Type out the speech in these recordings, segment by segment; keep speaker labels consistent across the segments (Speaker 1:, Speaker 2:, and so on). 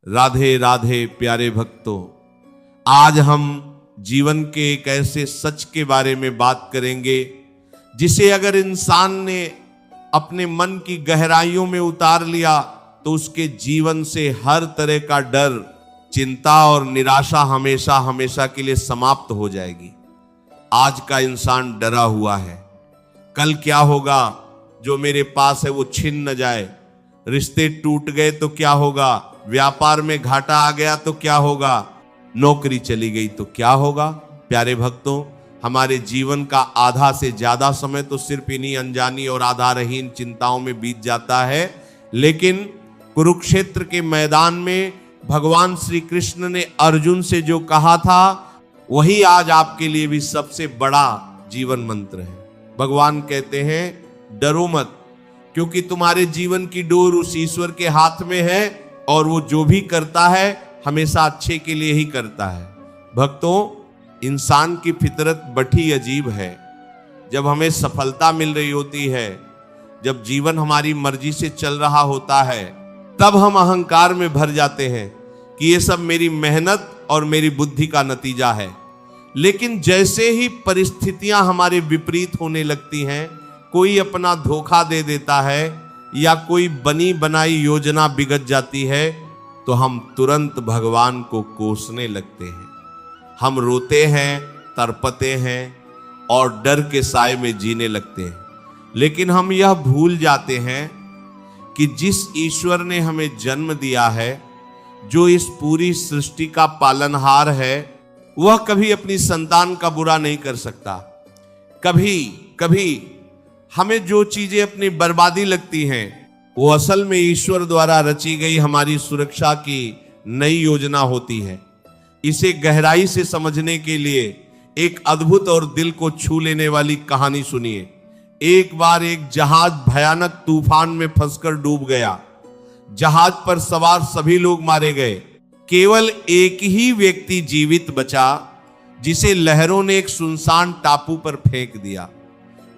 Speaker 1: राधे राधे प्यारे भक्तों, आज हम जीवन के एक ऐसे सच के बारे में बात करेंगे जिसे अगर इंसान ने अपने मन की गहराइयों में उतार लिया तो उसके जीवन से हर तरह का डर, चिंता और निराशा हमेशा हमेशा के लिए समाप्त हो जाएगी। आज का इंसान डरा हुआ है, कल क्या होगा, जो मेरे पास है वो छिन न जाए, रिश्ते टूट गए तो क्या होगा, व्यापार में घाटा आ गया तो क्या होगा, नौकरी चली गई तो क्या होगा। प्यारे भक्तों, हमारे जीवन का आधा से ज्यादा समय तो सिर्फ इन्हीं अनजानी और आधारहीन चिंताओं में बीत जाता है। लेकिन कुरुक्षेत्र के मैदान में भगवान श्री कृष्ण ने अर्जुन से जो कहा था वही आज आपके लिए भी सबसे बड़ा जीवन मंत्र है। भगवान कहते हैं डरो मत, क्योंकि तुम्हारे जीवन की डोर उस ईश्वर के हाथ में है और वो जो भी करता है हमेशा अच्छे के लिए ही करता है। भक्तों, इंसान की फितरत बड़ी अजीब है। जब हमें सफलता मिल रही होती है, जब जीवन हमारी मर्जी से चल रहा होता है, तब हम अहंकार में भर जाते हैं कि ये सब मेरी मेहनत और मेरी बुद्धि का नतीजा है। लेकिन जैसे ही परिस्थितियां हमारे विपरीत होने लगती हैं, कोई अपना धोखा दे देता है या कोई बनी बनाई योजना बिगड़ जाती है, तो हम तुरंत भगवान को कोसने लगते हैं। हम रोते हैं, तड़पते हैं और डर के साए में जीने लगते हैं। लेकिन हम यह भूल जाते हैं कि जिस ईश्वर ने हमें जन्म दिया है, जो इस पूरी सृष्टि का पालनहार है, वह कभी अपनी संतान का बुरा नहीं कर सकता। कभी कभी हमें जो चीजें अपनी बर्बादी लगती हैं, वो असल में ईश्वर द्वारा रची गई हमारी सुरक्षा की नई योजना होती है। इसे गहराई से समझने के लिए एक अद्भुत और दिल को छू लेने वाली कहानी सुनिए। एक बार एक जहाज भयानक तूफान में फंसकर डूब गया। जहाज पर सवार सभी लोग मारे गए। केवल एक ही व्यक्ति जीवित बचा, जिसे लहरों ने एक सुनसान टापू पर फेंक दिया।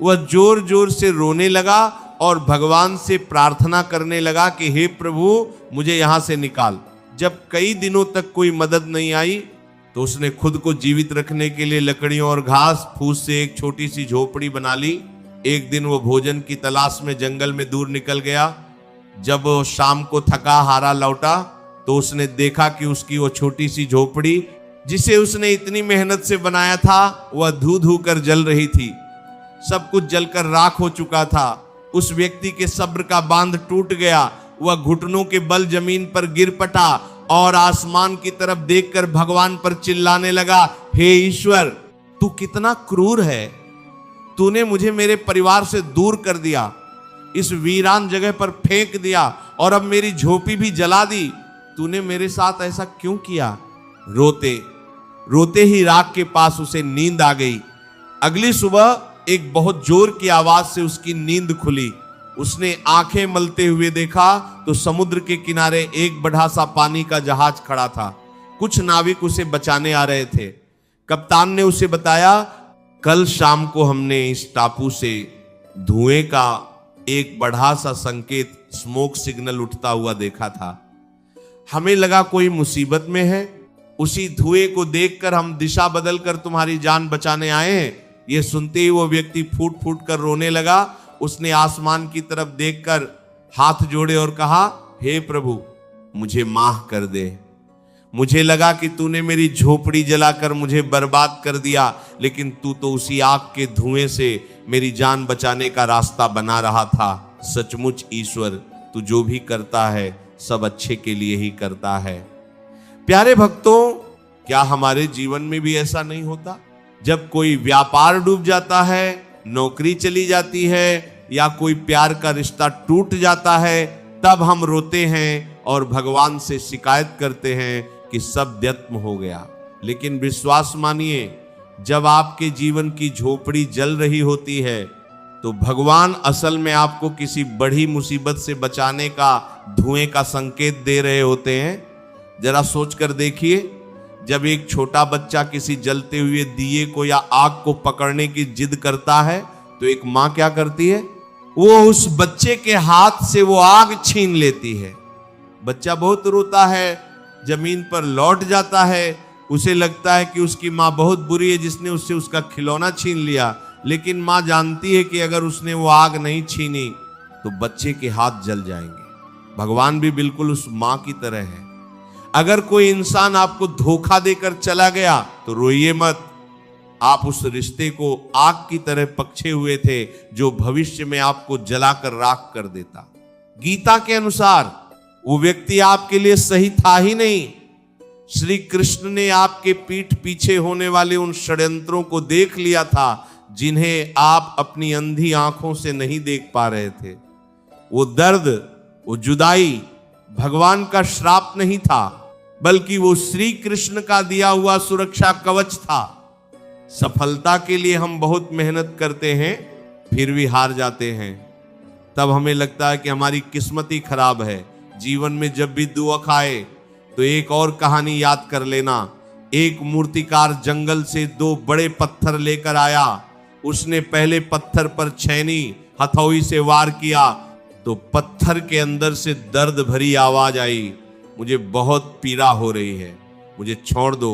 Speaker 1: वह जोर जोर से रोने लगा और भगवान से प्रार्थना करने लगा कि हे प्रभु, मुझे यहां से निकाल। जब कई दिनों तक कोई मदद नहीं आई, तो उसने खुद को जीवित रखने के लिए लकड़ियों और घास फूस से एक छोटी सी झोपड़ी बना ली। एक दिन वो भोजन की तलाश में जंगल में दूर निकल गया। जब वो शाम को थका हारा लौटा, तो उसने देखा कि उसकी वो छोटी सी झोपड़ी, जिसे उसने इतनी मेहनत से बनाया था, वह धू धू कर जल रही थी। सब कुछ जलकर राख हो चुका था। उस व्यक्ति के सब्र का बांध टूट गया। वह घुटनों के बल जमीन पर गिर पड़ा और आसमान की तरफ देखकर भगवान पर चिल्लाने लगा, हे ईश्वर, तू कितना क्रूर है। तूने मुझे मेरे परिवार से दूर कर दिया, इस वीरान जगह पर फेंक दिया और अब मेरी झोपड़ी भी जला दी। तूने मेरे साथ ऐसा क्यों किया। रोते रोते ही राख के पास उसे नींद आ गई। अगली सुबह एक बहुत जोर की आवाज से उसकी नींद खुली। उसने आंखें मलते हुए देखा तो समुद्र के किनारे एक बड़ा सा पानी का जहाज खड़ा था। कुछ नाविक उसे बचाने आ रहे थे। कप्तान ने उसे बताया, कल शाम को हमने इस टापू से धुएं का एक बड़ा सा संकेत, स्मोक सिग्नल उठता हुआ देखा था। हमें लगा कोई मुसीबत में है। उसी धुएं को देखकर हम दिशा बदलकर तुम्हारी जान बचाने आए हैं। यह सुनते ही वो व्यक्ति फूट फूट कर रोने लगा। उसने आसमान की तरफ देखकर हाथ जोड़े और कहा, हे प्रभु, मुझे माफ कर दे। मुझे लगा कि तूने मेरी झोपड़ी जलाकर मुझे बर्बाद कर दिया, लेकिन तू तो उसी आग के धुएं से मेरी जान बचाने का रास्ता बना रहा था। सचमुच ईश्वर, तू जो भी करता है सब अच्छे के लिए ही करता है। प्यारे भक्तों, क्या हमारे जीवन में भी ऐसा नहीं होता? जब कोई व्यापार डूब जाता है, नौकरी चली जाती है या कोई प्यार का रिश्ता टूट जाता है, तब हम रोते हैं और भगवान से शिकायत करते हैं कि सब व्यर्थ हो गया। लेकिन विश्वास मानिए, जब आपके जीवन की झोपड़ी जल रही होती है, तो भगवान असल में आपको किसी बड़ी मुसीबत से बचाने का धुएं का संकेत दे रहे होते हैं। जरा सोच कर देखिए, जब एक छोटा बच्चा किसी जलते हुए दिए को या आग को पकड़ने की जिद करता है, तो एक मां क्या करती है? वो उस बच्चे के हाथ से वो आग छीन लेती है। बच्चा बहुत रोता है, जमीन पर लौट जाता है। उसे लगता है कि उसकी माँ बहुत बुरी है जिसने उससे उसका खिलौना छीन लिया, लेकिन माँ जानती है कि अगर उसने वो आग नहीं छीनी तो बच्चे के हाथ जल जाएंगे। भगवान भी बिल्कुल उस माँ की तरह है। अगर कोई इंसान आपको धोखा देकर चला गया तो रोइए मत, आप उस रिश्ते को आग की तरह पकड़े हुए थे जो भविष्य में आपको जलाकर राख कर देता। गीता के अनुसार वो व्यक्ति आपके लिए सही था ही नहीं। श्री कृष्ण ने आपके पीठ पीछे होने वाले उन षड्यंत्रों को देख लिया था जिन्हें आप अपनी अंधी आंखों से नहीं देख पा रहे थे। वो दर्द, वो जुदाई भगवान का श्राप नहीं था, बल्कि वो श्री कृष्ण का दिया हुआ सुरक्षा कवच था। सफलता के लिए हम बहुत मेहनत करते हैं, फिर भी हार जाते हैं। तब हमें लगता है कि हमारी किस्मत ही खराब है। जीवन में जब भी दुख आए तो एक और कहानी याद कर लेना। एक मूर्तिकार जंगल से 2 बड़े पत्थर लेकर आया। उसने पहले पत्थर पर छैनी हथौड़ी से वार किया तो पत्थर के अंदर से दर्द भरी आवाज आई, मुझे बहुत पीड़ा हो रही है, मुझे छोड़ दो,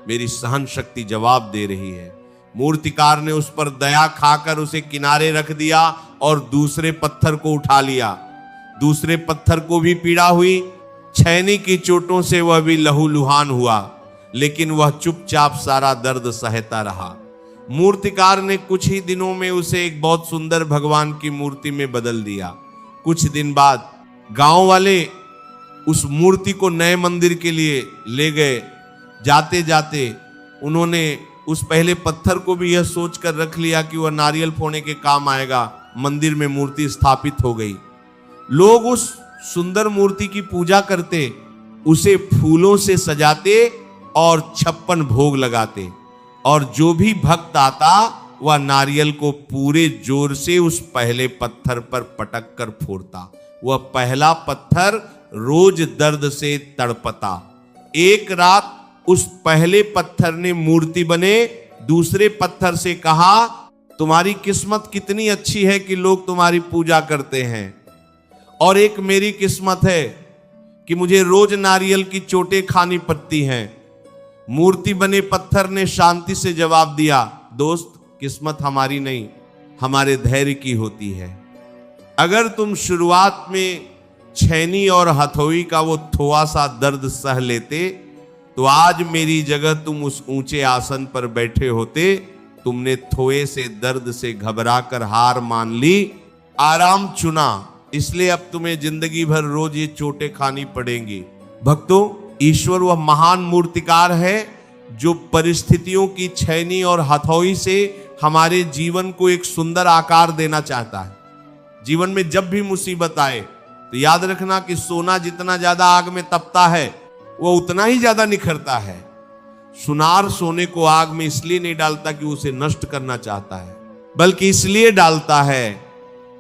Speaker 1: मेरी सहन शक्ति जवाब दे रही है। मूर्तिकार ने उस पर दया खाकर उसे किनारे रख दिया और दूसरे पत्थर को उठा लिया। दूसरे पत्थर को भी पीड़ा हुई, छैनी की चोटों से वह भी लहूलुहान हुआ, लेकिन वह चुपचाप सारा दर्द सहता रहा। मूर्तिकार ने कुछ ही दिनों में उसे एक बहुत सुंदर भगवान की मूर्ति में बदल दिया। कुछ दिन बाद गांव वाले उस मूर्ति को नए मंदिर के लिए ले गए। जाते जाते उन्होंने उस पहले पत्थर को भी यह सोचकर रख लिया कि वह नारियल फोड़ने के काम आएगा। मंदिर में मूर्ति स्थापित हो गई। लोग उस सुंदर मूर्ति की पूजा करते, उसे फूलों से सजाते और 56 भोग लगाते, और जो भी भक्त आता वह नारियल को पूरे जोर से उस पहले पत्थर पर पटक कर फोड़ता। वह पहला पत्थर रोज दर्द से तड़पता। एक रात उस पहले पत्थर ने मूर्ति बने दूसरे पत्थर से कहा, तुम्हारी किस्मत कितनी अच्छी है कि लोग तुम्हारी पूजा करते हैं, और एक मेरी किस्मत है कि मुझे रोज नारियल की चोटें खानी पड़ती हैं। मूर्ति बने पत्थर ने शांति से जवाब दिया, दोस्त, किस्मत हमारी नहीं, हमारे धैर्य की होती है। अगर तुम शुरुआत में छैनी और हथौड़ी का वो थोड़ा सा दर्द सह लेते तो आज मेरी जगह तुम उस ऊंचे आसन पर बैठे होते। तुमने थोड़े से दर्द से घबराकर हार मान ली, आराम चुना, इसलिए अब तुम्हें जिंदगी भर रोज ये चोटें खानी पड़ेंगी। भक्तों, ईश्वर वह महान मूर्तिकार है जो परिस्थितियों की छैनी और हथौड़ी से हमारे जीवन को एक सुंदर आकार देना चाहता है। जीवन में जब भी मुसीबत आए तो याद रखना कि सोना जितना ज्यादा आग में तपता है वो उतना ही ज्यादा निखरता है। सुनार सोने को आग में इसलिए नहीं डालता कि उसे नष्ट करना चाहता है, बल्कि इसलिए डालता है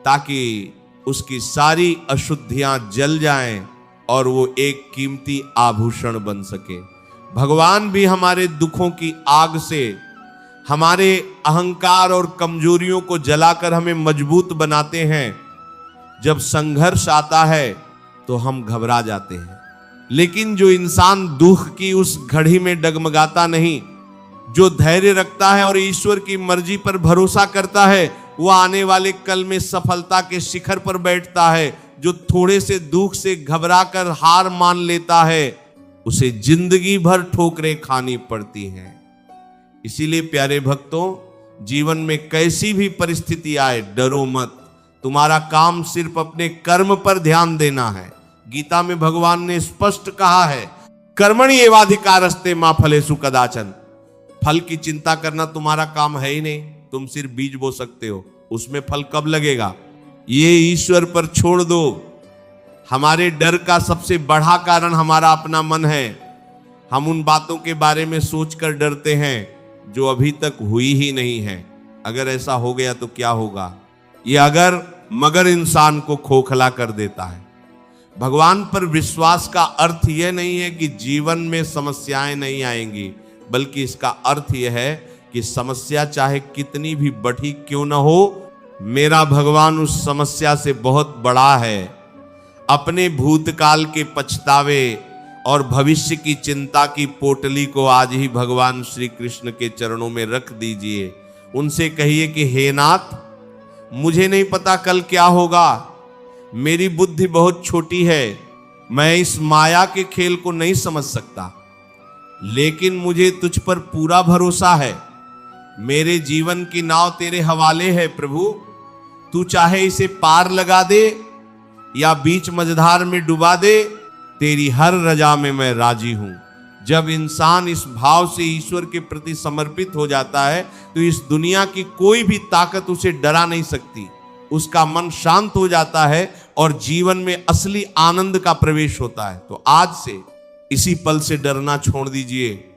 Speaker 1: ताकि उसकी सारी अशुद्धियां जल जाएं और वो एक कीमती आभूषण बन सके। भगवान भी हमारे दुखों की आग से हमारे अहंकार और कमजोरियों को जलाकर हमें मजबूत बनाते हैं। जब संघर्ष आता है तो हम घबरा जाते हैं, लेकिन जो इंसान दुख की उस घड़ी में डगमगाता नहीं, जो धैर्य रखता है और ईश्वर की मर्जी पर भरोसा करता है, वो आने वाले कल में सफलता के शिखर पर बैठता है। जो थोड़े से दुख से घबराकर हार मान लेता है, उसे जिंदगी भर ठोकरें खानी पड़ती हैं। इसीलिए प्यारे भक्तों, जीवन में कैसी भी परिस्थिति आए, डरो मत। तुम्हारा काम सिर्फ अपने कर्म पर ध्यान देना है। गीता में भगवान ने स्पष्ट कहा है, कर्मणि एवाधिकारस्ते मा फलेषु कदाचन। फल की चिंता करना तुम्हारा काम है ही नहीं, तुम सिर्फ बीज बो सकते हो, उसमें फल कब लगेगा ये ईश्वर पर छोड़ दो। हमारे डर का सबसे बड़ा कारण हमारा अपना मन है। हम उन बातों के बारे में सोचकर डरते हैं जो अभी तक हुई ही नहीं है। अगर ऐसा हो गया तो क्या होगा? ये अगर मगर इंसान को खोखला कर देता है। भगवान पर विश्वास का अर्थ यह नहीं है कि जीवन में समस्याएं नहीं आएंगी, बल्कि इसका अर्थ यह है कि समस्या चाहे कितनी भी बड़ी क्यों न हो, मेरा भगवान उस समस्या से बहुत बड़ा है। अपने भूतकाल के पछतावे और भविष्य की चिंता की पोटली को आज ही भगवान श्री कृष्ण के चरणों में रख दीजिए। उनसे कहिए कि हे नाथ, मुझे नहीं पता कल क्या होगा, मेरी बुद्धि बहुत छोटी है, मैं इस माया के खेल को नहीं समझ सकता, लेकिन मुझे तुझ पर पूरा भरोसा है। मेरे जीवन की नाव तेरे हवाले है प्रभु, तू चाहे इसे पार लगा दे या बीच मझधार में डुबा दे, तेरी हर रजा में मैं राजी हूं। जब इंसान इस भाव से ईश्वर के प्रति समर्पित हो जाता है तो इस दुनिया की कोई भी ताकत उसे डरा नहीं सकती। उसका मन शांत हो जाता है और जीवन में असली आनंद का प्रवेश होता है। तो आज से इसी पल से डरना छोड़ दीजिए,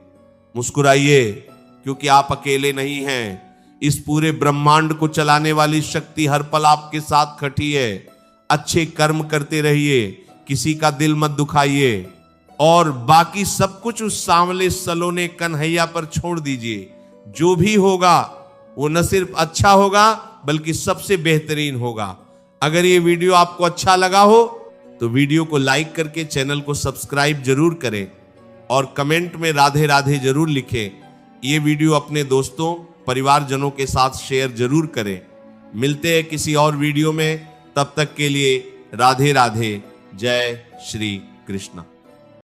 Speaker 1: मुस्कुराइए, क्योंकि आप अकेले नहीं हैं। इस पूरे ब्रह्मांड को चलाने वाली शक्ति हर पल आपके साथ खड़ी है। अच्छे कर्म करते रहिए, किसी का दिल मत दुखाइए और बाकी सब कुछ उस सांवले सलोने कन्हैया पर छोड़ दीजिए। जो भी होगा वो न सिर्फ अच्छा होगा बल्कि सबसे बेहतरीन होगा। अगर ये वीडियो आपको अच्छा लगा हो तो वीडियो को लाइक करके चैनल को सब्सक्राइब जरूर करें और कमेंट में राधे राधे जरूर लिखें। ये वीडियो अपने दोस्तों परिवारजनों के साथ शेयर जरूर करें। मिलते हैं किसी और वीडियो में, तब तक के लिए राधे राधे। जय श्री कृष्ण।